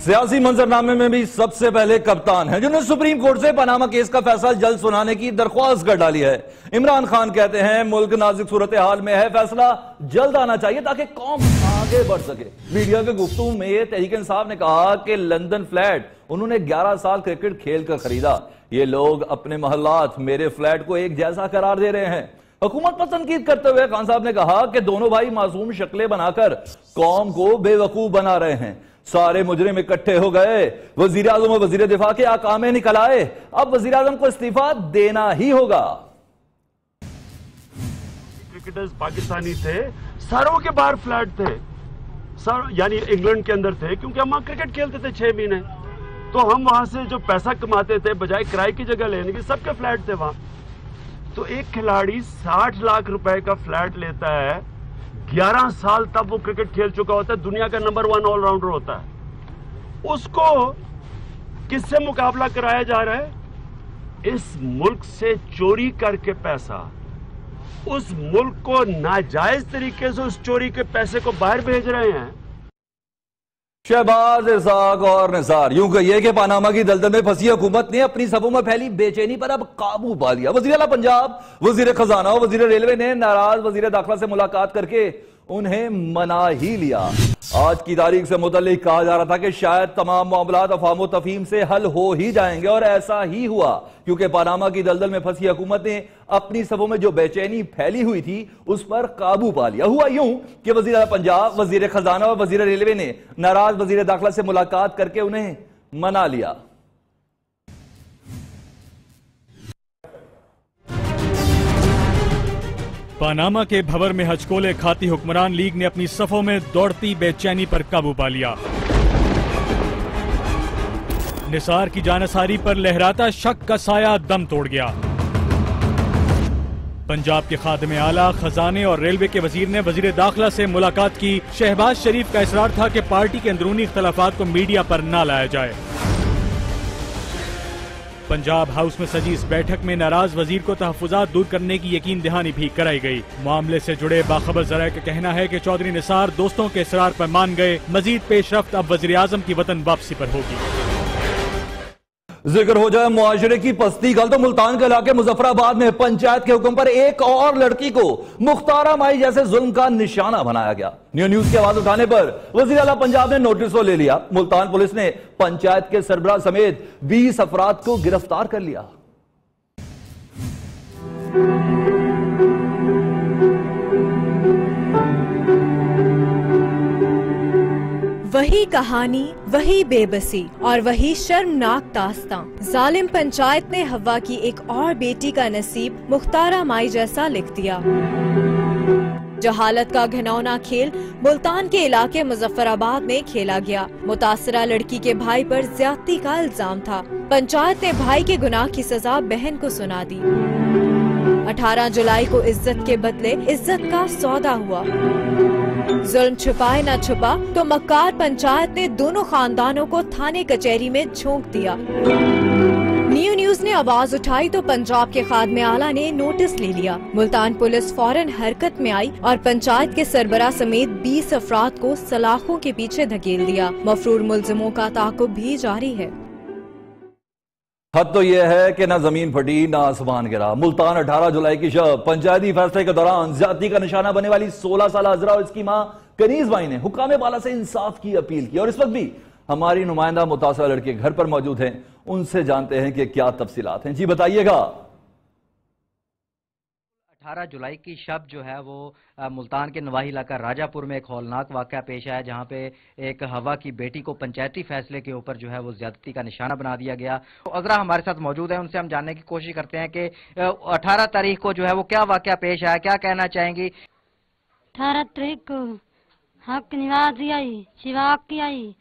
सियासी मंजरनामे में भी सबसे पहले कप्तान हैं जिन्होंने सुप्रीम कोर्ट से पनामा केस का फैसला जल्द सुनाने की दरख्वास्त कर डाली है। इमरान खान कहते हैं मुल्क नाजुक सूरत हाल में है, फैसला जल्द आना चाहिए ताकि कौम आगे बढ़ सके। मीडिया के गुफ्तगू में तहरीक इंसाफ ने कहा कि लंदन फ्लैट उन्होंने 11 साल क्रिकेट खेल कर खरीदा। ये लोग अपने मोहल्लात मेरे फ्लैट को एक जैसा करार दे रहे हैं। हुकूमत पर तनकीद करते हुए खान साहब ने कहा कि दोनों भाई मासूम शक्लें बनाकर कौम को बेवकूफ बना रहे हैं। सारे मुजरिम इकट्ठे हो गए, वजीर आजम और वजीर दिफा के आकामे निकल आए। अब वजीर आजम को इस्तीफा देना ही होगा। क्रिकेटर्स पाकिस्तानी थे, सारों के बाहर फ्लैट थे, यानी इंग्लैंड के अंदर थे, क्योंकि हम वहां क्रिकेट खेलते थे 6 महीने। तो हम वहां से जो पैसा कमाते थे बजाय किराए की जगह लेने की, सबके फ्लैट थे वहां। तो एक खिलाड़ी 60 लाख रुपए का फ्लैट लेता है, 11 साल तब वो क्रिकेट खेल चुका होता है, दुनिया का नंबर 1 ऑलराउंडर होता है। उसको किससे मुकाबला कराया जा रहा है? इस मुल्क से चोरी करके पैसा, उस मुल्क को नाजायज तरीके से उस चोरी के पैसे को बाहर भेज रहे हैं। शहबाज, इरशाक और निसार, यूं कहिए कि पनामा की दलदल में फंसी हुकूमत ने अपनी सफों में फैली बेचैनी पर अब काबू पा लिया। वजीर आला पंजाब, वजीर खजाना और वजीर रेलवे ने नाराज वजीर दाखिला से मुलाकात करके उन्हें मना ही लिया। आज की तारीख से मुतल्लिक कहा जा रहा था कि शायद तमाम मामलात अफाम तफहीम से हल हो ही जाएंगे, और ऐसा ही हुआ, क्योंकि पनामा की दलदल में फंसी हुकूमत ने अपनी सफों में जो बेचैनी फैली हुई थी उस पर काबू पा लिया। हुआ यूं कि वजीर आला पंजाब, वजीर खजाना और वजीर रेलवे ने नाराज वजीर दाखिला से मुलाकात करके उन्हें मना लिया। पनामा के भंवर में हचकोले खाती हुक्मरान लीग ने अपनी सफों में दौड़ती बेचैनी पर काबू पा लिया। निसार की जानसारी पर लहराता शक का साया दम तोड़ गया। पंजाब के खादिम आला, खजाने और रेलवे के वजीर ने वजीर दाखिला से मुलाकात की। शहबाज शरीफ का इसरार था कि पार्टी के अंदरूनी इख्तलाफात को मीडिया पर न लाया जाए। पंजाब हाउस में सजी इस बैठक में नाराज वजीर को तहफुजात दूर करने की यकीन दहानी भी कराई गई। मामले से जुड़े बाखबर जराये का कहना है कि चौधरी निसार दोस्तों के इसरार पर मान गए। मजीद पेशरफ्त अब वजीर आजम की वतन वापसी पर होगी। जिक्र हो जाए मुआशरे की पस्ती, कल तो मुल्तान के इलाके मुजफ्फराबाद में पंचायत के हुक्म पर एक और लड़की को मुख्तारा माई जैसे जुल्म का निशाना बनाया गया। न्यूज की आवाज उठाने पर वजीर आला पंजाब ने नोटिस ले लिया। मुल्तान पुलिस ने पंचायत के सरबराह समेत 20 अफराद को गिरफ्तार कर लिया। वही कहानी, वही बेबसी और वही शर्मनाक दास्तां। जालिम पंचायत ने हवा की एक और बेटी का नसीब मुख्तारा माई जैसा लिख दिया। जहालत का घिनौना खेल मुल्तान के इलाके मुजफ्फराबाद में खेला गया। मुतासरा लड़की के भाई पर ज्यादती का इल्जाम था। पंचायत ने भाई के गुनाह की सजा बहन को सुना दी। 18 जुलाई को इज्जत के बदले इज्जत का सौदा हुआ। जुल्म छुपाए ना छुपा तो मक्कार पंचायत ने दोनों खानदानों को थाने कचहरी में झोंक दिया। न्यूज ने आवाज उठाई तो पंजाब के खादिम आला ने नोटिस ले लिया। मुल्तान पुलिस फौरन हरकत में आई और पंचायत के सरबराह समेत 20 अफराद को सलाखों के पीछे धकेल दिया। मफरूर मुल्जिमों का ताक़ुब भी जारी है। हद तो यह है कि ना जमीन फटी ना आसमान गिरा। मुल्तान 18 जुलाई की शब पंचायती फैसले के दौरान ज्यादती का निशाना बनने वाली 16 साल अजरा और इसकी मां कनीज बाई ने हुक्काम बाला से इंसाफ की अपील की। और इस वक्त भी हमारी नुमाइंदा मुतासरा लड़के घर पर मौजूद हैं, उनसे जानते हैं कि क्या तफसीलात हैं। जी बताइएगा। 18 जुलाई की शब जो है वो मुल्तान के नवाही इलाका राजापुर में एक हौलनाक वाक़या पेश आया, जहां पे एक हवा की बेटी को पंचायती फैसले के ऊपर जो है वो ज्यादती का निशाना बना दिया गया। तो अजरा हमारे साथ मौजूद है, उनसे हम जानने की कोशिश करते हैं कि 18 तारीख को जो है वो क्या वाक़या पेश आया, क्या कहना चाहेंगी? 18 तारीख को हक निवाज आई, शिवाक की आई,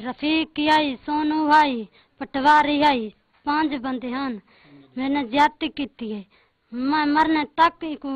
रफीक की आई, सोनू भाई, पटवारी आई, 5 बंदे हैं। मैंने ज्यादती की है। मैं मरने तक को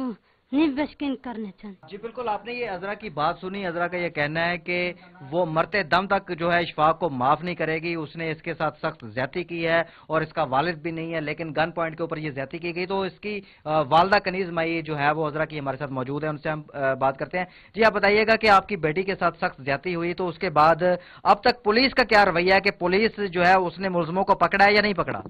नहीं बशकिन करने चाहिए। जी बिल्कुल, आपने ये अजरा की बात सुनी। अजरा का ये कहना है कि वो मरते दम तक जो है इशफाक को माफ नहीं करेगी, उसने इसके साथ सख्त ज्यादती की है और इसका वालिद भी नहीं है, लेकिन गन पॉइंट के ऊपर ये ज्यादती की गई। तो इसकी वालदा कनीज माई जो है वो अजरा की हमारे साथ मौजूद है, उनसे हम बात करते हैं। जी आप बताइएगा कि आपकी बेटी के साथ सख्त ज्यादती हुई, तो उसके बाद अब तक पुलिस का क्या रवैया है कि पुलिस जो है उसने मुलजमों को पकड़ा है या नहीं पकड़ा?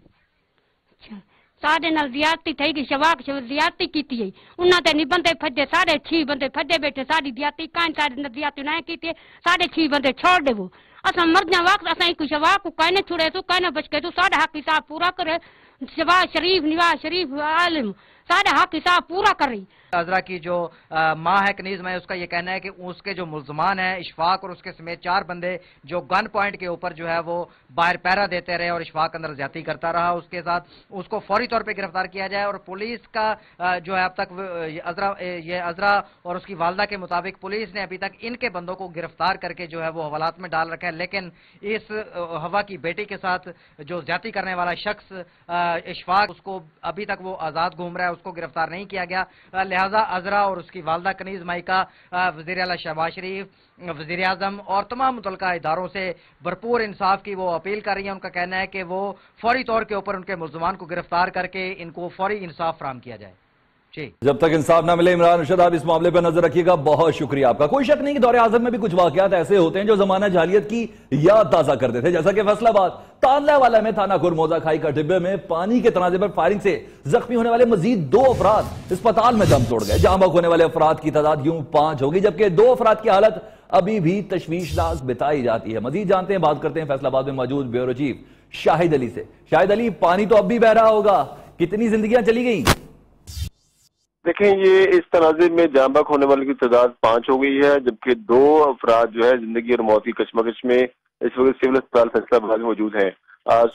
साढ़े नाल ज्यादती थी कि शवाक ज्यादती की थी, उन्होंने नहीं बंदे फजे, 6.5 बंदे फजे बैठे, साड़ी ज्यादती कान साढ़े नाल ज्यादती ना की 6.5 बंदे छोड़ दे। वो असा मर जा वक्त असा एक शवाक को कहने छुड़े तो कहने बच के तो साढ़े हक हिसाब पूरा करे। शबाज शरीफ, निवाज शरीफ, आलिम साढ़े हक हिसाब पूरा करे। अजरा की जो माँ है कनीज में, उसका ये कहना है कि उसके जो मुल्जमान हैं इशफाक और उसके समेत 4 बंदे जो गन पॉइंट के ऊपर जो है वो बाहर पहरा देते रहे और इशफाक अंदर ज्यादती करता रहा, उसके साथ उसको फौरी तौर पे गिरफ्तार किया जाए। और पुलिस का जो है अब तक ये अजरा और उसकी वालदा के मुताबिक पुलिस ने अभी तक इनके बंदों को गिरफ्तार करके जो है वो हवालात में डाल रखा है, लेकिन इस हवा की बेटी के साथ जो ज्यादती करने वाला शख्स इशफाक, उसको अभी तक वो आजाद घूम रहा है, उसको गिरफ्तार नहीं किया गया। लिहाजा अजरा और उसकी वालदा कनीज माई का वज़ीर आला शहबाज शरीफ, वज़ीर आज़म और तमाम मुतल्लिका इदारों से भरपूर इंसाफ की वो अपील कर रही है। उनका कहना है कि वो फौरी तौर के ऊपर उनके मुल्ज़मान को गिरफ्तार करके इनको फौरी इंसाफ फराहम किया जाए। जब तक इंसाफ ना मिले इमरान अर्शद आप इस मामले पर नजर रखिएगा। बहुत शुक्रिया आपका। कोई शक नहीं कि दौरे आजम में भी कुछ वाकयात ऐसे होते हैं जो जमाना जालियत की याद ताजा करते थे, जैसा कि फैसलाबाद तानलावाला में थाना खुरमोजा खाई का डिब्बे में पानी के तनाजे पर फायरिंग से जख्मी होने वाले मजीद 2 अफराद अस्पताल में दम तोड़ गए। जहां बक होने वाले अफराद की तादाद यूं 5 होगी, जबकि 2 अफराद की हालत अभी भी तशवीशनाक बताई जाती है। मजीद जानते हैं, बात करते हैं फैसलाबाद में मौजूद ब्यूरो चीफ शाहिद अली से। शाहिद अली, पानी तो अब भी बह रहा होगा, कितनी जिंदगियां चली गई? देखें, ये इस तनाज़े में जान बहक होने वालों की तादाद 5 हो गई है, जबकि 2 अफराद जो है जिंदगी और मौत की कशमकश में इस वक्त सिविल अस्पताल फैसलाबाद में मौजूद हैं।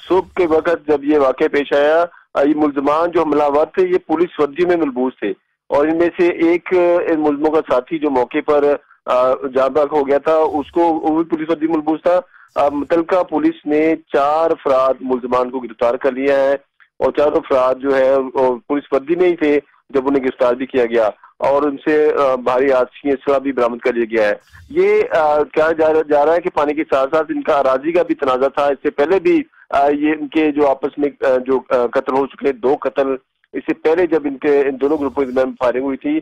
सुबह के वक्त जब ये वाक़या पेश आया, ये मुल्जमान जो हमलावर थे ये पुलिस वर्दी में मलबूस थे और इनमें से एक इन मुल्जमों का साथी जो मौके पर जान बहक हो गया था, उसको वो भी पुलिस वर्दी मलबूस था। मुतल्लिका पुलिस ने 4 अफराद मुल्जमान को गिरफ्तार कर लिया है और 4 अफराद जो है पुलिस वर्दी में ही थे जब उन्हें गिरफ्तार भी किया गया और उनसे भारी हादसी असला भी बरामद कर लिया गया है। ये कहा जा रहा है कि पानी के साथ साथ इनका अराजी का भी तनाजा था। इससे पहले भी ये इनके जो आपस में जो कत्ल हो चुके 2 कत्ल, इससे पहले जब इन दोनों ग्रुपों के दरमियान फायरिंग हुई थी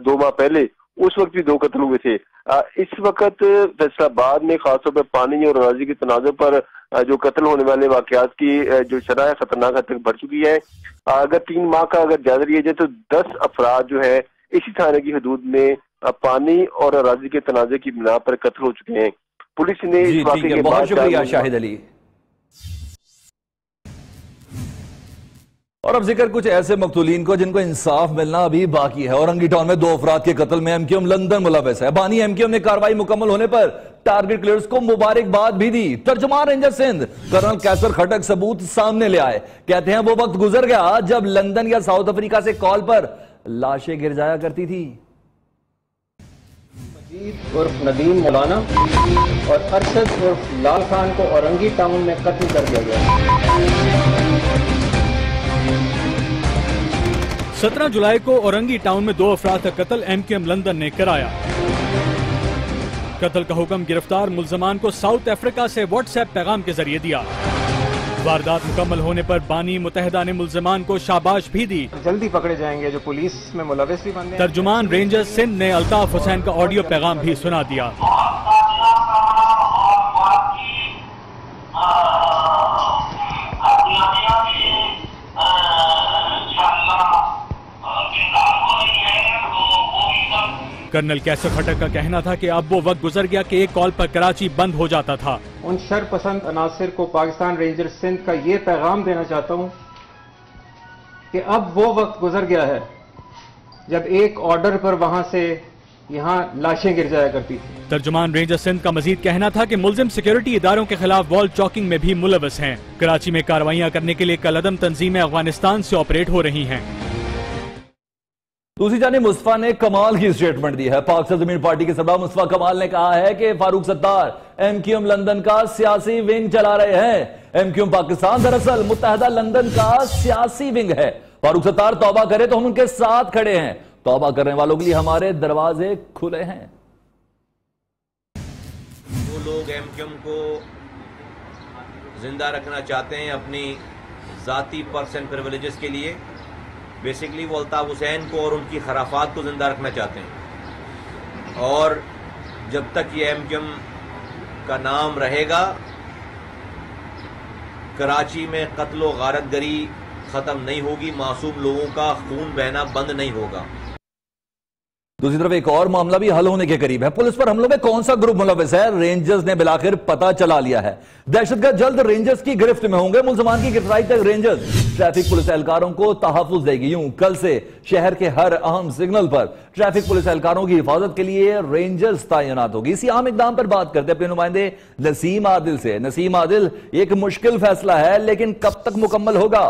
2 माह पहले, उस वक्त भी 2 कत्ल हुए थे। इस वक्त फैसलाबाद में खासतौर पर पानी और अराजी के तनाजे पर जो कत्ल होने वाले वाकयात की जो शरह है खतरनाक हद तक बढ़ चुकी है। अगर 3 माह का अगर जायजा लिया जाए तो 10 अफराद जो है इसी थाने की हदूद में पानी और अराजी के तनाजे की बिना पर कत्ल हो चुके हैं। पुलिस ने इस वाक़े के बाद बहुत शुक्रिया शाहिद अली। और अब जिक्र कुछ ऐसे मकतूलीन को जिनको इंसाफ मिलना अभी बाकी है। औरंगी टाउन में 2 अफराद के कत्ल में एमक्यूएम लंदन मुलव्वस है। बानी एमक्यूएम ने कार्रवाई मुकम्मल होने पर टारगेट क्लियर्स को मुबारकबाद भी दी। तर्जुमान रेंजर सिंध कर्नल कैसर खटक सबूत सामने ले आए। कहते हैं वो वक्त गुजर गया जब लंदन या साउथ अफ्रीका से कॉल पर लाशें गिर जाया करती थी। मजीद उर्फ नदीम मौलाना और अरशद उर्फ लाल खान को औरंगी टाउन में कत्ल कर दिया गया। 17 जुलाई को औरंगी टाउन में 2 अफराद का कत्ल एमक्यूएम लंदन ने कराया। कत्ल का हुक्म गिरफ्तार मुल्जमान को साउथ अफ्रीका से व्हाट्सएप पैगाम के जरिए दिया। वारदात मुकम्मल होने पर बानी मुत्तहिदा ने मुल्जमान को शाबाश भी दी। जल्दी पकड़े जाएंगे जो पुलिस में मुलव्वस भी बंदे। तर्जुमान रेंजर सिंध ने अल्ताफ हुसैन का ऑडियो पैगाम भी सुना दिया। कर्नल कैसर खटक का कहना था कि अब वो वक्त गुजर गया कि एक कॉल पर कराची बंद हो जाता था। उन शरपसंद अनासिर को पाकिस्तान रेंजर सिंध का ये पैगाम देना चाहता हूं कि अब वो वक्त गुजर गया है जब एक ऑर्डर पर वहां से यहां लाशें गिर जाया करती थी। तर्जुमान रेंजर सिंध का मजीद कहना था कि मुल्जिम सिक्योरिटी इदारों के खिलाफ वॉल चौकिंग में भी मुलव्वस हैं। कराची में कार्रवाइयां करने के लिए कलअदम तंजीमें अफगानिस्तान से ऑपरेट हो रही हैं। दूसरी जानिब मुस्तफा ने कमाल की स्टेटमेंट दी है। पाक सरजमीन पार्टी के सरबराह मुस्तफा कमाल ने कहा है कि फारूक सत्तार एमक्यूएम लंदन का सियासी विंग चला रहे हैं। एमक्यूएम पाकिस्तान दरअसल मुत्तहिदा लंदन का सियासी विंग है। फारूक सत्तार तौबा करे तो हम उनके साथ खड़े हैं। तौबा करने वालों के लिए हमारे दरवाजे खुले हैं। जो लोग एमक्यूएम को जिंदा रखना चाहते हैं अपनी जाती पर्स एंड प्रिविलेजेस के लिए, बेसिकली वो अल्ताफ हुसैन को और उनकी खराफात को जिंदा रखना चाहते हैं। और जब तक ये एमक्यूएम का नाम रहेगा, कराची में कत्ल व गारतगरी खत्म नहीं होगी, मासूम लोगों का खून बहना बंद नहीं होगा। दूसरी तरफ एक और मामला भी हल होने के करीब है। पुलिस पर हमलों में कौन सा ग्रुप मुलविस है, रेंजर्स ने बिलाखिर पता चला लिया है। दहशतगर्द जल्द रेंजर्स की गिरफ्त में होंगे। मुल्जिमान की गिरफ्तारी तक रेंजर्स ट्रैफिक पुलिस एहलकारों को तहफ्फुज देगी। यूं कल से शहर के हर अहम सिग्नल पर ट्रैफिक पुलिस एहलकारों की हिफाजत के लिए रेंजर्स तैनात होगी। इसी अहम इकदाम पर बात करते अपने नुमाइंदे नसीम आदिल से। नसीम आदिल, एक मुश्किल फैसला है, लेकिन कब तक मुकम्मल होगा?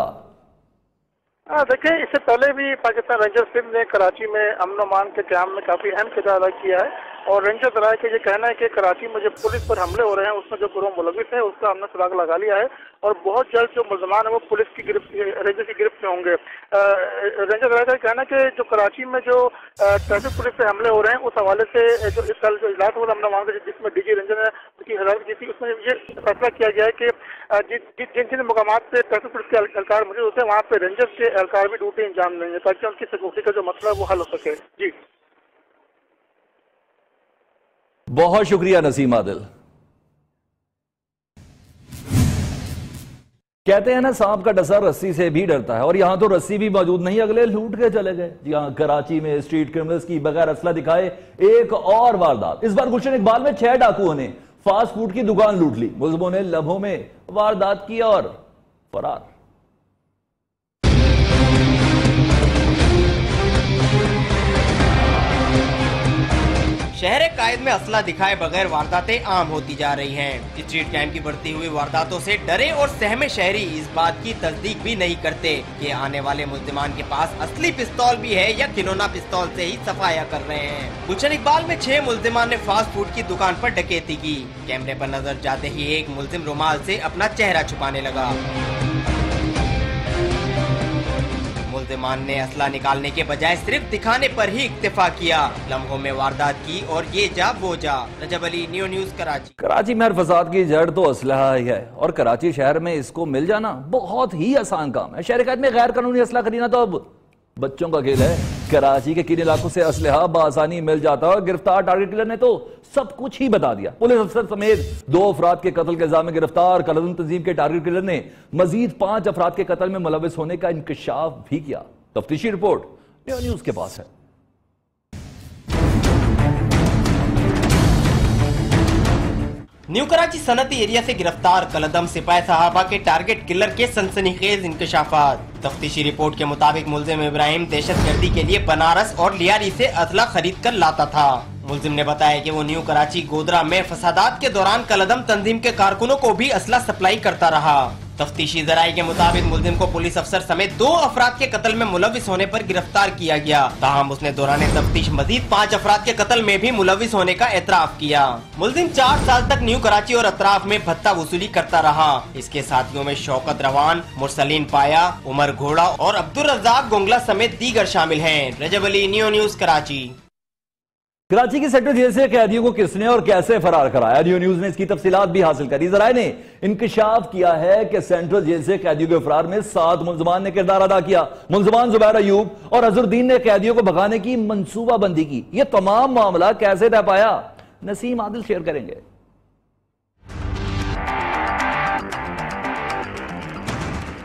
देखिए, इससे पहले भी पाकिस्तान रेंजर्स टीम ने कराची में अमन अमान के क़याम में काफी अहम किरदार अदा किया है। और रेंजर दराए का ये कहना है कि कराची में जो पुलिस पर हमले हो रहे हैं उसमें जो गिरोह मुलविस है उसका हमने सुराग लगा लिया है और बहुत जल्द जो मुल्ज़मान है वो पुलिस की रेंजर की गिरफ्त में होंगे। रेंजर दराए का कहना है कि जो कराची में जो ट्रैफिक पुलिस पे हमले हो रहे हैं उस हवाले से जो इस कल जो इजलास हुआ अमन अमान का जिसमें डीजी रेंजर ने उसकी हिदायत की थी, उसमें ये फैसला किया गया है कि जिन जिन मुकामात पे ट्रैफिक पुलिस के एहलकार मौजूद होते हैं वहाँ पे रेंजर्स के एहलकार भी ड्यूटी अंजाम देंगे ताकि उनकी सिक्योरिटी का जो मसला है वो हल हो सके। जी, बहुत शुक्रिया नसीम आदिल। कहते हैं ना, सांप का डसा रस्सी से भी डरता है, और यहां तो रस्सी भी मौजूद नहीं, अगले लूट के चले गए। जी हां, कराची में स्ट्रीट क्रिमिनल्स की बगैर असला दिखाए एक और वारदात। इस बार गुलशन इकबाल में 6 डाकुओं ने फास्ट फूड की दुकान लूट ली। मुलजिमों ने लम्हों में वारदात की और फरार। शहर कायद में असला दिखाए बगैर वारदातें आम होती जा रही हैं। स्ट्रीट क्राइम की बढ़ती हुई वारदातों से डरे और सहमे शहरी इस बात की तस्दीक भी नहीं करते कि आने वाले मुल्जिमान के पास असली पिस्तौल भी है या खिलौना पिस्तौल से ही सफाया कर रहे हैं। गुलशन इकबाल में 6 मुल्जिमान ने फास्ट फूड की दुकान पर डकैती की। कैमरे पर नजर जाते ही एक मुल्जिम रुमाल से अपना चेहरा छुपाने लगा। मुल्जिमान ने असला निकालने के बजाय सिर्फ दिखाने पर ही इक्तिफा किया। लम्हों में वारदात की और ये जा वो जा। रजब अली, नियो न्यूज़, कराची। कराची में हर फसाद की जड़ तो असलहा ही है, और कराची शहर में इसको मिल जाना बहुत ही आसान काम है। शहर कैद में गैर कानूनी असला खरीदना तो अब बच्चों का खेल है। कराची के किन इलाकों से असलहा बआसानी मिल जाता है। गिरफ्तार टारगेट किलर ने तो सब कुछ ही बता दिया। पुलिस अफसर समेत 2 अफराद के कत्ल के इल्जाम में गिरफ्तार। कलदम तंजीम के टारगेट किलर ने मजीद 5 अफराद के कत्ल में मुलविस होने का इंकशाफ भी किया। तफ्तीशी रिपोर्ट नियो न्यूज़ के पास है। न्यू कराची सनती एरिया से गिरफ्तार कलदम सिपाही साहबा के टारगेट किलर के सनसनीखेज इंकशाफात। तफ्तीशी रिपोर्ट के मुताबिक मुल्जिम इब्राहिम दहशतगर्दी के लिए बनारस और लियारी से असला खरीद कर लाता था। मुल्जिम ने बताया कि वो न्यू कराची गोदरा में फसादात के दौरान कलदम तंजीम के कारकुनों को भी असला सप्लाई करता रहा। तफ्तीशी जराये के मुताबिक मुल्जिम को पुलिस अफसर समेत 2 अफराद के कत्ल में मुलविस होने पर गिरफ्तार किया गया। ताहम उसने दौरान तफ्तीश मजीद 5 अफराद के कत्ल में भी मुलविस होने का एतराफ किया। मुल्जिम 4 साल तक न्यू कराची और अतराफ में भत्ता वसूली करता रहा। इसके साथियों में शौकत रवान, मुरसलीन पाया, उमर घोड़ा और अब्दुल रज़ाक गोंगला समेत दीगर शामिल हैं। रजब अली, नियो न्यूज़, कराची। कराची की सेंट्रल जेल से कैदियों को किसने और कैसे फरार कराया, नियो न्यूज़ ने इसकी तफसीलात भी हासिल करी। जराये ने इंकशाफ किया है कि सेंट्रल जेल से कैदियों के फरार में 7 मुल्जिमान ने किरदार अदा किया। मुल्जिमान जुबैर अयूब और अजहरुद्दीन ने कैदियों को भगाने की मंसूबाबंदी की। यह तमाम मामला कैसे तय पाया, नसीम आदिल शेयर करेंगे।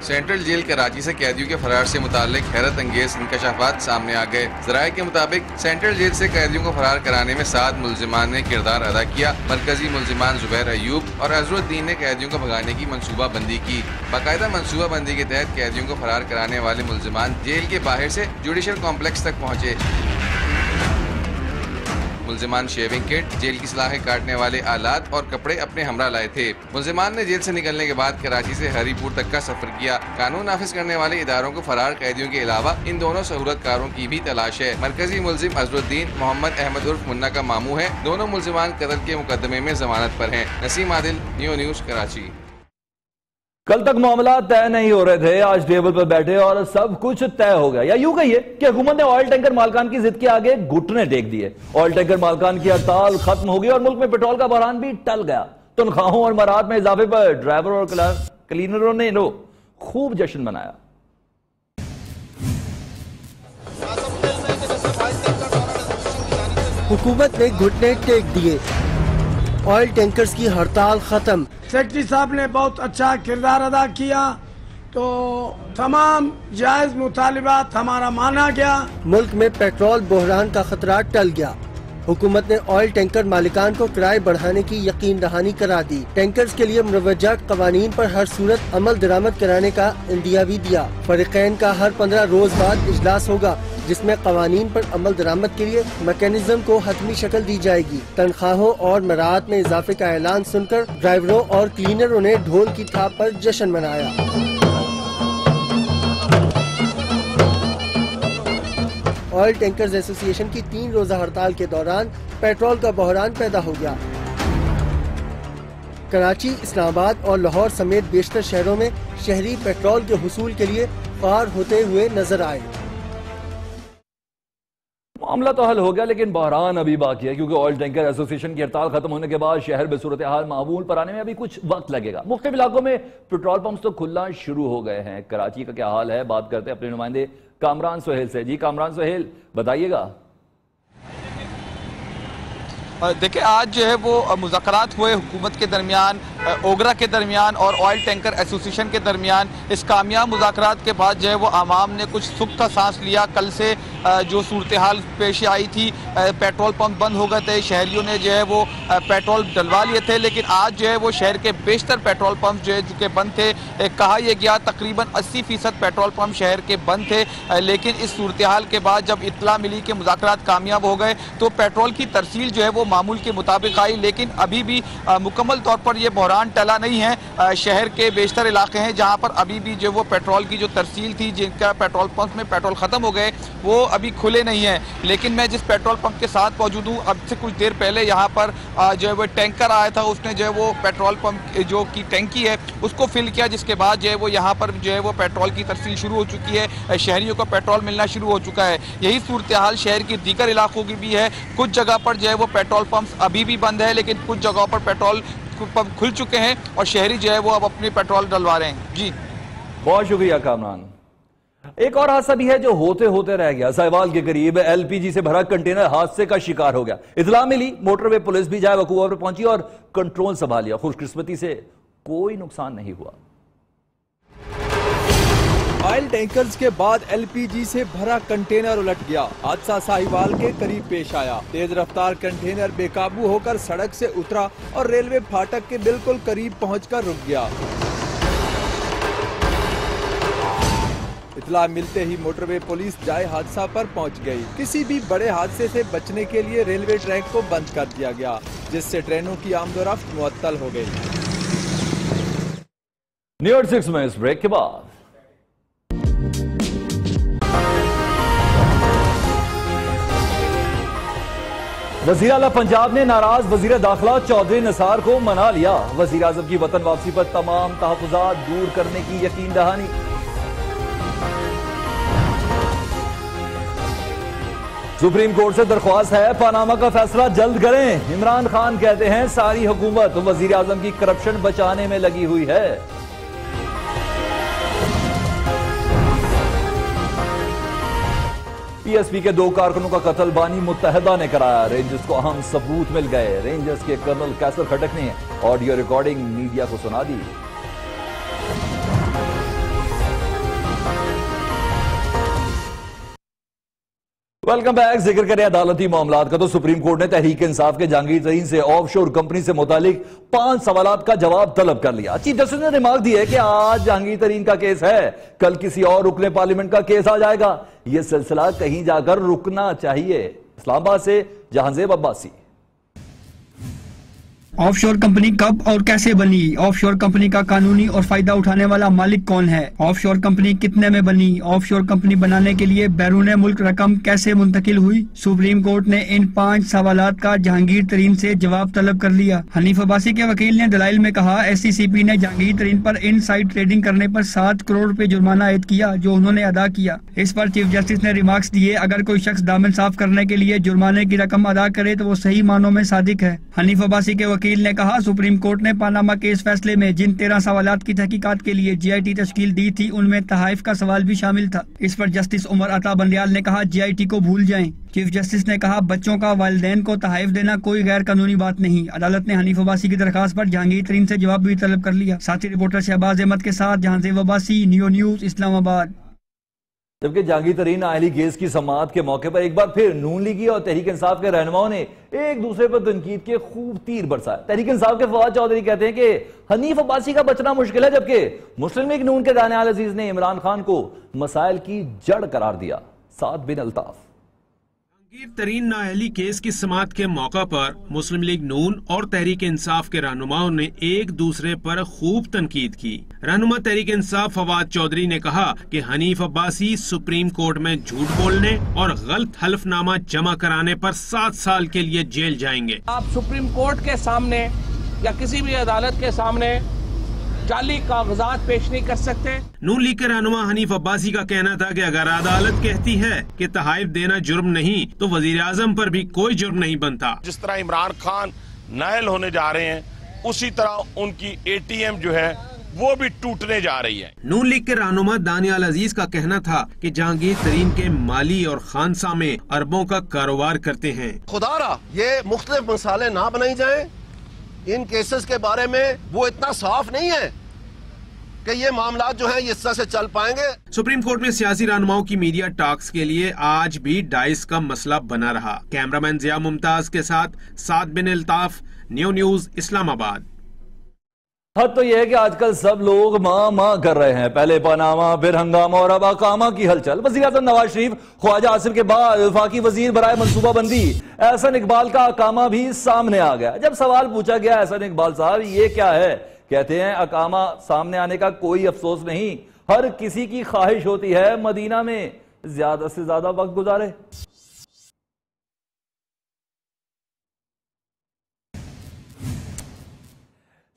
सेंट्रल जेल कराची से कैदियों के फरार से मुतालिक हैरत अंगेज इंकशाफात सामने आ गए। ज़राए के मुताबिक सेंट्रल जेल से कैदियों को फरार कराने में 7 मुल्जिमान ने किरदार अदा किया। मरकजी मुल्जिमान जुबैर अयूब और अजहरुद्दीन ने कैदियों को भगाने की मनसूबाबंदी की। बाकायदा मनसूबाबंदी के तहत कैदियों को फरार कराने वाले मुल्जिमान जेल के बाहर से जुडिशल कॉम्प्लेक्स तक पहुँचे। मुल्जिमान शेविंग किट, जेल की सलाखें काटने वाले आलात और कपड़े अपने हमरा लाए थे। मुल्जिमान ने जेल से निकलने के बाद कराची से हरीपुर तक का सफर किया। कानून नाफिज करने वाले इदारों को फरार कैदियों के अलावा इन दोनों सहूलतकारों की भी तलाश है। मरकजी मुल्जिम अजहरुद्दीन मोहम्मद अहमद उर्फ मुन्ना का मामू है। दोनों मुल्जिमान कत्ल के मुकदमे में जमानत पर हैं। Naseem Adil, neo news, Karachi. कल तक मामला तय नहीं हो रहे थे, आज टेबल पर बैठे और सब कुछ तय हो गया। या यूं कहिए कि हुकूमत ने ऑयल टैंकर मालकान की जिद के आगे घुटने टेक दिए। ऑयल टैंकर मालकान की हड़ताल खत्म हो गई और मुल्क में पेट्रोल का बहरान भी टल गया। तनख्वाहों और मराद में इजाफे पर ड्राइवर और क्लीनरों ने खूब जश्न मनाया। हुकूमत ने घुटने टेक दिए, ऑयल टैंकर्स की हड़ताल खत्म। सेक्रेटरी साहब ने बहुत अच्छा किरदार अदा किया, तो तमाम जायज मुतालिबात हमारा माना गया। मुल्क में पेट्रोल बहरान का खतरा टल गया। हुकूमत ने ऑयल टैंकर मालिकान को किराए बढ़ाने की यकीन दहानी करा दी। टैंकर्स के लिए मुरवजा कवानीन पर हर सूरत अमल दरामद कराने का इंदिया भी दिया। फरीकैन का हर 15 रोज बाद इजलास होगा, जिसमें कवानीन पर अमल दरामद के लिए मैकेनिज्म को हतमी शक्ल दी जाएगी। तनख्वाहों और मराद में इजाफे का ऐलान सुनकर ड्राइवरों और क्लीनरों ने ढोल की थाप पर जश्न मनाया। ऑयल टैंकर्स एसोसिएशन की 3 रोजा हड़ताल के दौरान पेट्रोल का बहरान पैदा हो गया। कराची, इस्लामाबाद और लाहौर समेत बेशतर शहरों में शहरी पेट्रोल के हुसूल के लिए पार होते हुए नजर आए। मामला तो हल हो गया, लेकिन बहरान अभी बाकी है, क्योंकि ऑयल टैंकर एसोसिएशन की हड़ताल खत्म होने के बाद शहर में सूरत हाल मामूल पर आने में अभी कुछ वक्त लगेगा। मुख्तलिफ इलाकों में पेट्रोल पंप तो खुलना शुरू हो गए हैं। कराची का क्या हाल है, बात करते हैं अपने नुमाइंदे कामरान सुहेल से। जी कामरान सुहेल, बताइएगा। देखिए, आज जो है वो मुज़ाकरात हुए हुकूमत के दरमियान, ओगरा के दरमियान और ऑयल टैंकर एसोसिएशन के दरमियान। इस कामयाब मुज़ाकरात के बाद जो है वो आवाम ने कुछ सुख का सांस लिया। कल से जो सूरत हाल पेश आई थी, पेट्रोल पंप बंद हो गए थे, शहरियों ने जो है वो पेट्रोल डलवा लिए थे, लेकिन आज जो है वो शहर के बेशतर पेट्रोल पंप जो है चूँकि बंद थे। कहा यह गया तकरीबन 80% पेट्रोल पंप शहर के बंद थे, लेकिन इस सूरत हाल के बाद जब इत्तला मिली कि मुज़ाकरात कामयाब हो गए तो पेट्रोल की तरसील जो है वो मामूल के मुताबिक आई। लेकिन अभी भी मुकम्मल तौर पर यह बहरान टला नहीं है। शहर के बेशतर इलाके हैं जहां पर अभी भी जो वो पेट्रोल की जो तरसील थी, जिनका पेट्रोल पंप में पेट्रोल खत्म हो गए, वो अभी खुले नहीं है। लेकिन मैं जिस पेट्रोल पंप के साथ मौजूद हूँ, अब से कुछ देर पहले यहाँ पर जो है वो टैंकर आया था, उसने जो है वो पेट्रोल पंप जो की टैंकी है उसको फिल किया, जिसके बाद जो है वो यहाँ पर जो है वो पेट्रोल की तरसील शुरू हो चुकी है। शहरियों को पेट्रोल मिलना शुरू हो चुका है। यही सूरत हाल शहर की दीगर इलाकों की भी है। कुछ जगह पर जो है वो पेट्रोल पंप अभी भी बंद है, लेकिन कुछ जगहों पर पेट्रोल पंप खुल चुके हैं और शहरी जो है वो अब अपनी पेट्रोल डलवा रहे हैं। जी बहुत शुक्रिया कामरान। एक और हादसा भी है जो होते होते रह गया। साहिवाल के करीब एलपीजी से भरा कंटेनर हादसे का शिकार हो गया। इतला मिली, मोटरवे पुलिस भी जाए वकूआ पर पहुंची और कंट्रोल संभाल लिया। खुशकिस्मती से कोई नुकसान नहीं हुआ। ऑयल टैंकर्स के बाद एलपीजी से भरा कंटेनर उलट गया। हादसा साहिवाल के करीब पेश आया। तेज रफ्तार कंटेनर बेकाबू होकर सड़क से उतरा और रेलवे फाटक के बिल्कुल करीब पहुंचकर रुक गया। इतला मिलते ही मोटरवे पुलिस जाए हादसा पर पहुंच गई। किसी भी बड़े हादसे से बचने के लिए रेलवे ट्रैक को बंद कर दिया गया, जिससे ट्रेनों की आमदोरफ्त मुअत्तल हो गई। न्यूज़ 6 में इस ब्रेक के बाद वज़ीर आला पंजाब ने नाराज वज़ीर दाखिला चौधरी निसार को मना लिया। वज़ीर आज़म की वतन वापसी पर तमाम तहफ़्फ़ुज़ात दूर करने की यकीन दहानी। सुप्रीम कोर्ट से दरख्वास्त है, पनामा का फैसला जल्द करें। इमरान खान कहते हैं सारी हुकूमत वज़ीर आज़म की करप्शन बचाने में लगी हुई है। पीएसपी के 2 कारकुनों का कत्ल बानी मुत्तहदा ने कराया। रेंजर्स को अहम सबूत मिल गए। रेंजर्स के कर्नल कैसर खटक ने ऑडियो रिकॉर्डिंग मीडिया को सुना दी। Welcome back. जिक्र करें अदालती मामलात का तो सुप्रीम कोर्ट ने तहरीक इंसाफ के जहांगीर तरीन से ऑफशोर कंपनी से मुतालिक 5 सवालात का जवाब तलब कर लिया। चीफ जस्टिस ने रिमार्क दिया कि आज जहांगीर तरीन का केस है, कल किसी और रुकने पार्लियामेंट का केस आ जाएगा। यह सिलसिला कहीं जाकर रुकना चाहिए। इस्लामाबाद से जहांजेब अब्बासी। ऑफशोर कंपनी कब और कैसे बनी? ऑफशोर कंपनी का कानूनी और फायदा उठाने वाला मालिक कौन है? ऑफशोर कंपनी कितने में बनी? ऑफशोर कंपनी बनाने के लिए बैरून मुल्क रकम कैसे मुंतकिल हुई? सुप्रीम कोर्ट ने इन 5 सवालात का जहांगीर तरीन से जवाब तलब कर लिया। हनीफ अब्बासी के वकील ने दलाइल में कहा, SCCP ने जहांगीर तरीन पर इनसाइड ट्रेडिंग करने पर 7 करोड़ रुपए जुर्माना आयद किया, जो उन्होंने अदा किया। इस पर चीफ जस्टिस ने रिमार्क्स दिए, अगर कोई शख्स दामन साफ करने के लिए जुर्माने की रकम अदा करे तो वो सही मानों में सादिक है। हनीफ अब्बासी के वकील ने कहा, सुप्रीम कोर्ट ने पानामा केस फैसले में जिन 13 सवालात की तहकीकात के लिए GIT तश्कील दी थी, उनमें तहाइफ का सवाल भी शामिल था। इस पर जस्टिस उमर अता बंदियाल ने कहा, GIT को भूल जाएं। चीफ जस्टिस ने कहा, बच्चों का वालिदैन को तहाइफ देना कोई गैर कानूनी बात नहीं। अदालत ने हनीफ अब्बासी की दरखास्त पर जहांगीर तरीन से जवाब भी तलब कर लिया। साथी रिपोर्टर शहबाज अहमद के साथ जहांजेब अब्बासी, नियो न्यूज, इस्लामाबाद। जबकि जहांगीर तरीन आयली केस की समाअत के मौके पर एक बार फिर नून लीगी और तहरीक इंसाफ के रहनुमाओं ने एक दूसरे पर तनकीद के खूब तीर बरसाए। तहरीक इंसाफ के फवाद चौधरी कहते हैं कि हनीफ अब्बासी का बचना मुश्किल है, जबकि मुस्लिम लीग नून के दानियाल अजीज ने इमरान खान को मसाइल की जड़ करार दिया। साद बिन अल्ताफ। जहांगीर तरीन नाअहली केस की समाअत के मौका पर मुस्लिम लीग नून और तहरीक इंसाफ के रहनुमाओं ने एक दूसरे पर खूब तनकीद की। रहनुमा तहरीक इंसाफ फवाद चौधरी ने कहा कि हनीफ अब्बासी सुप्रीम कोर्ट में झूठ बोलने और गलत हल्फनामा जमा कराने पर 7 साल के लिए जेल जाएंगे। आप सुप्रीम कोर्ट के सामने या किसी भी अदालत के सामने जाली कागजात पेश नहीं कर सकते। नून लीग के रहनुमा हनीफ अब्बासी का कहना था कि अगर अदालत कहती है कि तहाइफ देना जुर्म नहीं, तो वजीर आजम पर भी कोई जुर्म नहीं बनता। जिस तरह इमरान खान नायल होने जा रहे हैं, उसी तरह उनकी ATM जो है वो भी टूटने जा रही है। नून लीग के रहनुमा दानियाल अजीज का कहना था कि जहांगीर तरीन के माली और खानसा में अरबों का कारोबार करते हैं। खुदारा ये मुख्तलिफ मसाले ना बनाई जाएं, इन केसेस के बारे में वो इतना साफ नहीं है कि ये मामला जो है इस तरह से चल पाएंगे। सुप्रीम कोर्ट में सियासी रहनुमाओं की मीडिया टॉक्स के लिए आज भी डाइस का मसला बना रहा। कैमरामैन जिया मुमताज के साथ साद बिन अल्ताफ, न्यू न्यूज, इस्लामाबाद। हद तो यह है कि आजकल सब लोग मां कर रहे हैं। पहले पनामा, फिर हंगामा और अब अकामा की हलचल। वज़ीर आज़म नवाज शरीफ, ख्वाजा आसिफ के बाद वफाकी वजीर बराए मनसूबाबंदी एहसन इकबाल का अकामा भी सामने आ गया। जब सवाल पूछा गया, एहसन इकबाल साहब ये क्या है, कहते हैं अकामा सामने आने का कोई अफसोस नहीं, हर किसी की ख्वाहिश होती है मदीना में ज्यादा से ज्यादा वक्त गुजारे।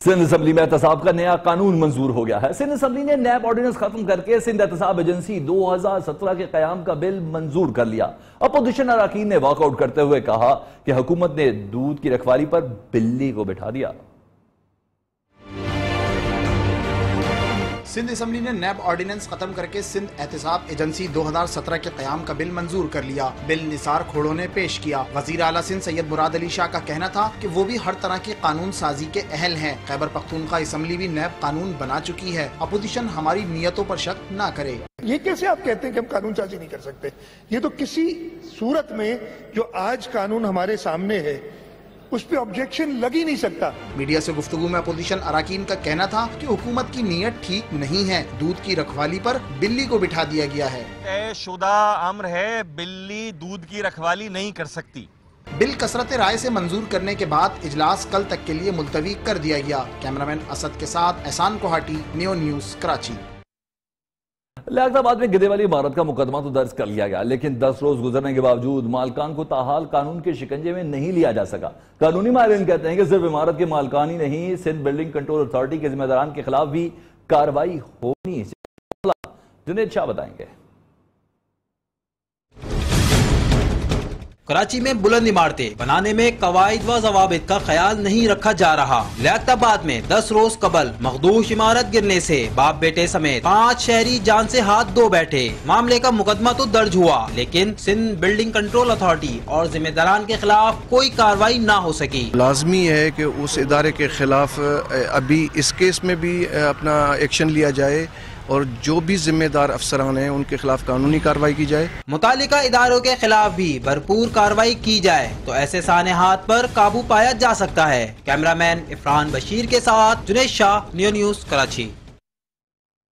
सिंध असम्बली में एहतसाब का नया कानून मंजूर हो गया है। सिंध असम्बली ने नैब ऑर्डिनेंस खत्म करके सिंध एहतसाब एजेंसी 2017 के कयाम का बिल मंजूर कर लिया। अपोजिशन अरकान ने वॉकआउट करते हुए कहा कि हुकूमत ने दूध की रखवाली पर बिल्ली को बिठा दिया। सिंध असम्बली ने नैब ऑर्डिनेंस खत्म करके सिंध एहतसाब एजेंसी 2017 के कयाम का बिल मंजूर कर लिया। बिल निसार खोड़ों ने पेश किया। वजीर आला सिंध सैयद मुराद अली शाह का कहना था कि वो भी हर तरह की कानून साजी के अहल हैं। खैबर पख्तूनख्वा असम्बली भी नैब कानून बना चुकी है। अपोजिशन हमारी नीयतों पर शक न करे। ये कैसे आप कहते हैं कि हम कानून साजी नहीं कर सकते? ये तो किसी सूरत में जो आज कानून हमारे सामने है उस पे ऑब्जेक्शन लग ही नहीं सकता। मीडिया से गुफ्तगू में अपोजिशन अरकान का कहना था कि हुकूमत की नीयत ठीक नहीं है। दूध की रखवाली पर बिल्ली को बिठा दिया गया है। तयशुदा अम्र है, बिल्ली दूध की रखवाली नहीं कर सकती। बिल कसरत राय से मंजूर करने के बाद इजलास कल तक के लिए मुलतवी कर दिया गया। कैमरामैन असद के साथ एहसान कोहाटी, न्यू न्यूज, कराची। लियाकताबाद में गिदे वाली इमारत का मुकदमा तो दर्ज कर लिया गया, लेकिन 10 रोज गुजरने के बावजूद मालकान को ताहाल कानून के शिकंजे में नहीं लिया जा सका। कानूनी माहिरीन कहते हैं कि सिर्फ इमारत के मालकान ही नहीं, सिंध बिल्डिंग कंट्रोल अथॉरिटी के जिम्मेदारान के खिलाफ भी कार्रवाई होनी चाहिए। जुनेद शाह बताएंगे। कराची में बुलंद इमारतें बनाने में कवायद व जवाबित का ख्याल नहीं रखा जा रहा। लियाकताबाद में 10 रोज कबल मखदूश इमारत गिरने से बाप बेटे समेत 5 शहरी जान से हाथ धो बैठे। मामले का मुकदमा तो दर्ज हुआ, लेकिन सिंध बिल्डिंग कंट्रोल अथॉरिटी और जिम्मेदारान के खिलाफ कोई कार्रवाई न हो सकी। लाजमी है कि उस इदारे के खिलाफ अभी इस केस में भी अपना एक्शन लिया जाए और जो भी जिम्मेदार अफसरान हैं उनके खिलाफ कानूनी कार्रवाई की जाए। मुतालिका इदारों के खिलाफ भी भरपूर कार्रवाई की जाए तो ऐसे सानेहात पर काबू पाया जा सकता है। कैमरामैन इफरान बशीर के साथ Junaid Shah, new news, Karachi.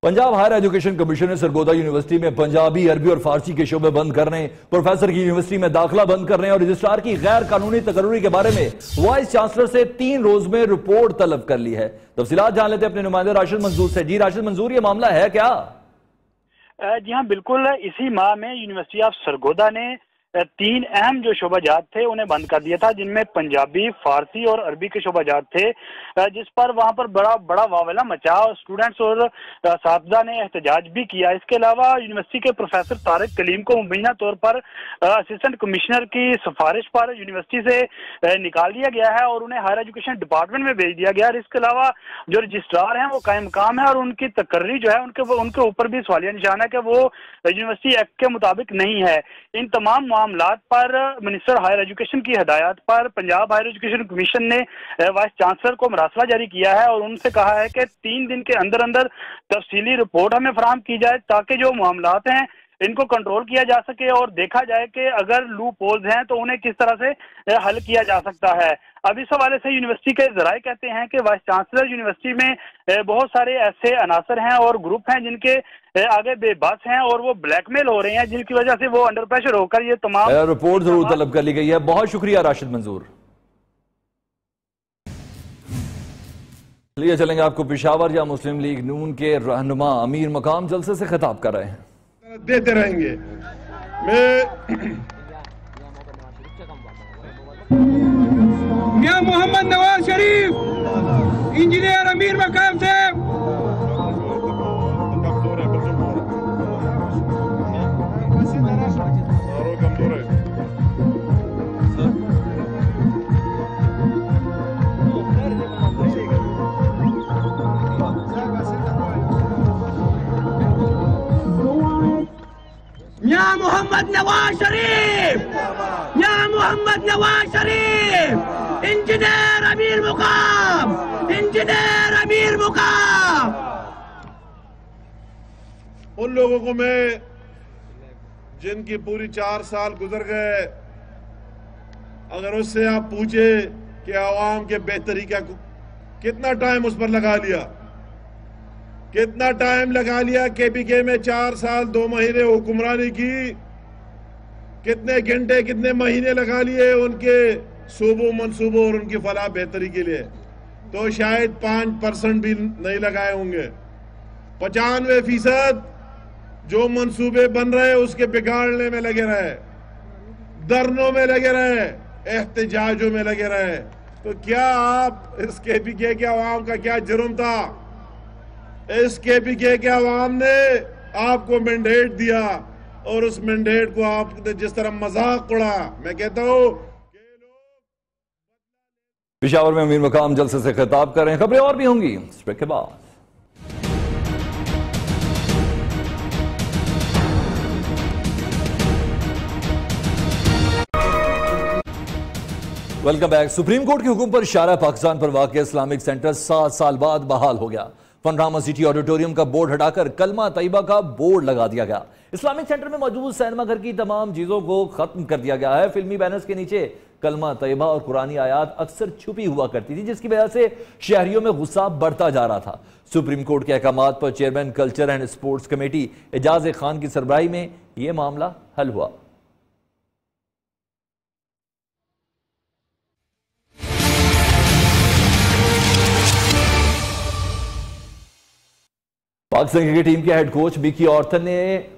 Punjab higher education commission ने सरगोदा यूनिवर्सिटी में पंजाबी, अरबी और फारसी के शोबे बंद करने, प्रोफेसर की यूनिवर्सिटी में दाखिला बंद करने और रजिस्ट्रार की गैर कानूनी तकर्री के बारे में वाइस चांसलर से 3 रोज में रिपोर्ट तलब कर ली है। तफसीलात जान लेते हैं अपने नुमाइंदे राशिद मंजूर से। जी राशिद मंजूर, ये मामला है क्या? जी हाँ बिल्कुल, इसी माह में यूनिवर्सिटी ऑफ सरगोदा ने 3 अहम जो शोबाजात थे उन्हें बंद कर दिया था, जिनमें पंजाबी, फारसी और अरबी के शोबाजात थे, जिस पर वहां पर बड़ा वावेला मचा और स्टूडेंट्स और साथीजा ने एहतजाज भी किया। इसके अलावा यूनिवर्सिटी के प्रोफेसर तारिक कलीम को मुबैना तौर पर असिस्टेंट कमिश्नर की सिफारिश पर यूनिवर्सिटी से निकाल दिया गया है और उन्हें हायर एजुकेशन डिपार्टमेंट में भेज दिया गया। इसके अलावा जो रजिस्ट्रार हैं वो कायम काम है और उनकी तकर्री जो है उनके ऊपर भी सवालिया निशान है कि वो यूनिवर्सिटी एक्ट के मुताबिक नहीं है। इन तमाम मामलात पर मिनिस्टर हायर एजुकेशन की हिदायत पर पंजाब हायर एजुकेशन कमीशन ने वाइस चांसलर को मरासला जारी किया है और उनसे कहा है कि 3 दिन के अंदर अंदर तफसीली रिपोर्ट हमें फराहम की जाए ताकि जो मामलात हैं इनको कंट्रोल किया जा सके और देखा जाए कि अगर लूप होल्स हैं तो उन्हें किस तरह से हल किया जा सकता है। अब इस हवाले से यूनिवर्सिटी के जराए कहते हैं कि वाइस चांसलर यूनिवर्सिटी में बहुत सारे ऐसे अनासर हैं और ग्रुप हैं जिनके आगे बेबस हैं और वो ब्लैकमेल हो रहे हैं, जिनकी वजह से वो अंडर प्रेशर होकर ये तमाम रिपोर्ट जरूर तलब कर ली गई है। बहुत शुक्रिया राशिद मंजूर। चलिए चलेंगे आपको पेशावर, जहां मुस्लिम लीग नून के रहनुमा अमीर मकाम जलसे से खिताब कर रहे हैं। देते रहेंगे। मियां मोहम्मद नवाज शरीफ, इंजीनियर अमीर मकाम साहब, मियां मोहम्मद नवाज शरीफ, मियां मोहम्मद नवाज शरीफ, इंजीनियर अमीर मुकाम, इंजीनियर अमीर मुकाम। उन लोगों को मैं जिनकी पूरी 4 साल गुजर गए, अगर उससे आप पूछे कि आवाम के बेहतरी का कितना टाइम उस पर लगा लिया, कितना टाइम लगा लिया, केपीके में 4 साल 2 महीने हुक्मरानी की, कितने घंटे कितने महीने लगा लिए उनके सूबों मंसूबों और उनकी फलाह बेहतरी के लिए, तो शायद 5% भी नहीं लगाए होंगे। 95% जो मंसूबे बन रहे उसके बिगाड़ने में लगे रहे, धरनों में लगे रहे, एहतजाजों में लगे रहे। तो क्या आप इस केपीके के अवाम का क्या जुर्म था? इस केपीके के अवाम ने आपको मैंडेट दिया और उस मैंडेट को आपने जिस तरह मजाक उड़ा, मैं कहता हूं पेशावर में अमीर मकाम जलसे से खिताब कर रहे हैं। खबरें और भी होंगी इस ब्रेक के बाद। Welcome back. सुप्रीम कोर्ट के हुक्म पर शारा पाकिस्तान पर वाक़िया इस्लामिक सेंटर 7 साल बाद बहाल हो गया। फनरामा सिटी ऑडिटोरियम का बोर्ड हटाकर कलमा तैयबा का बोर्ड लगा दिया गया। इस्लामिक सेंटर में मौजूद सिनेमा घर की तमाम चीजों को खत्म कर दिया गया है। फिल्मी बैनर्स के नीचे कलमा तैयबा और कुरानी आयात अक्सर छुपी हुआ करती थी, जिसकी वजह से शहरियों में गुस्सा बढ़ता जा रहा था। सुप्रीम कोर्ट के अहकामात पर chairman culture and sports committee Ejaz Khan की सरबराही में यह मामला हल हुआ। पाकिस्तान क्रिकेट टीम के हेड कोच मिकी ऑर्थन ने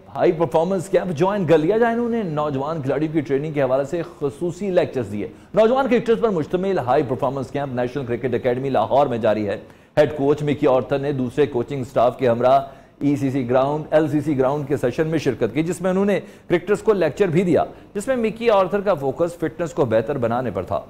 हाई परफॉर्मेंस कैंप ज्वाइन कर लिया, जहां इन्होंने नौजवान खिलाड़ियों की ट्रेनिंग के हवाले से खुसूसी लेक्चर्स दिए। नौजवान क्रिकेटर्स पर मुश्तमिल high performance camp national cricket academy Lahore में जारी है। हेड कोच मिकी ऑर्थन ने दूसरे कोचिंग स्टाफ के हमरा ECC ग्राउंड LCC ग्राउंड के सेशन में शिरकत की, जिसमें उन्होंने क्रिकेटर्स को लेक्चर भी दिया, जिसमें मिकी ऑर्थन का फोकस फिटनेस को बेहतर बनाने पर था।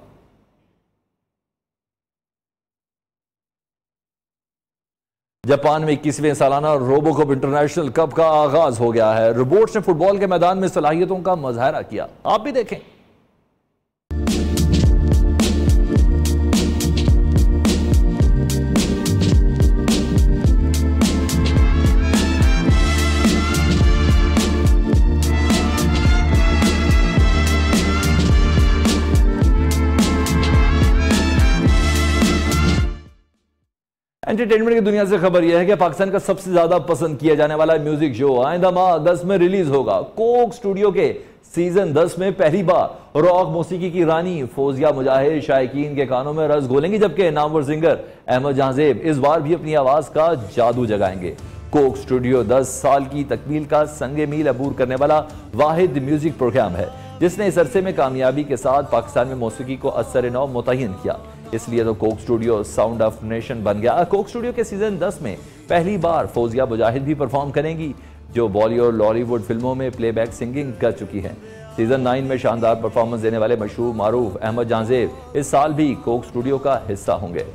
जापान में 21वें सालाना रोबोकप इंटरनेशनल कप का आगाज हो गया है। रोबोट्स ने फुटबॉल के मैदान में सलाहियतों का मुजाहरा किया, आप भी देखें। एंटरटेनमेंट की दुनिया से खबर यह है कि पाकिस्तान का सबसे ज्यादा पसंद किया जाने वाला म्यूजिक शो आइंदा माह अगस्त में रिलीज होगा। कोक स्टूडियो के सीजन 10 में पहली बार रॉक मौसीकी की रानी फौजिया मुजाहिद शायकीन के कानों में रस घोलेंगी, जबकि नामवर सिंगर अहमद जहांजेब इस बार भी अपनी आवाज का जादू जगाएंगे। कोक स्टूडियो 10 साल की तकमील का संगे मील अबूर करने वाला वाहिद म्यूजिक प्रोग्राम है जिसने इस अरसे में कामयाबी के साथ पाकिस्तान में मौसीकी को असर नौ मुतय्यन किया। इसलिए तो Coke studio sound of nation बन गया। कोक स्टूडियो के सीजन 10 में पहली बार फौजिया मुजाहिद भी परफॉर्म करेंगी जो बॉलीवुड और लॉलीवुड फिल्मों में प्लेबैक सिंगिंग कर चुकी हैं। सीजन 9 में शानदार परफॉर्मेंस देने वाले मशहूर मारूफ अहमद जहांजेब इस साल भी कोक स्टूडियो का हिस्सा होंगे।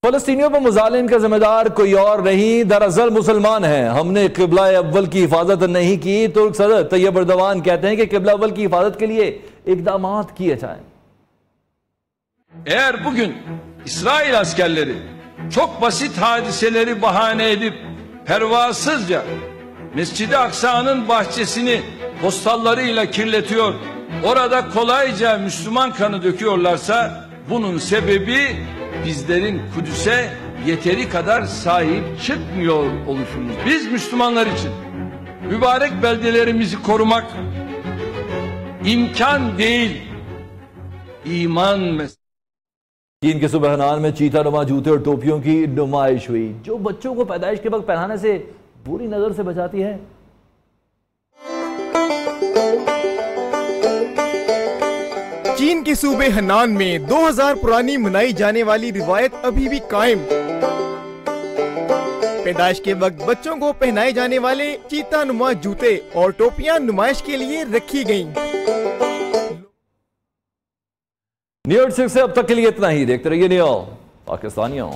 फलस्तीनियों पर मुजालिम का जिम्मेदार कोई और नहीं, दरअसल मुसलमान हैं। हमने किबला अव्वल की हिफाजत नहीं की। तुर्क सदर तैयब एर्दोगान कहते हैं कि किबला अव्वल की हिफाजत के लिए इकदाम किए जाएं। Eğer bugün İsrail askerleri çok basit hadiseleri bahane edip pervasızca Mescid-i Aksa'nın bahçesini postallarıyla kirletiyor, orada kolayca Müslüman kanı döküyorlarsa bunun sebebi bizlerin Kudüs'e yeteri kadar sahip çıkmıyor oluşumuz. Biz Müslümanlar için mübarek beldelerimizi korumak imkan değil, iman meselesi. चीन के सुबहनान में चीता नुमा जूते और टोपियों की नुमाइश हुई जो बच्चों को पैदाइश के वक्त पहनाने से बुरी नजर से बचाती है। चीन के सूबे हनान में 2000 पुरानी मनाई जाने वाली रिवायत अभी भी कायम। पैदाइश के वक्त बच्चों को पहनाए जाने वाले चीता नुमा जूते और टोपियां नुमाइश के लिए रखी गयी। न्यूज़ 6 से अब तक के लिए इतना ही। देखते रहिए न्यूज़ पाकिस्तानियों।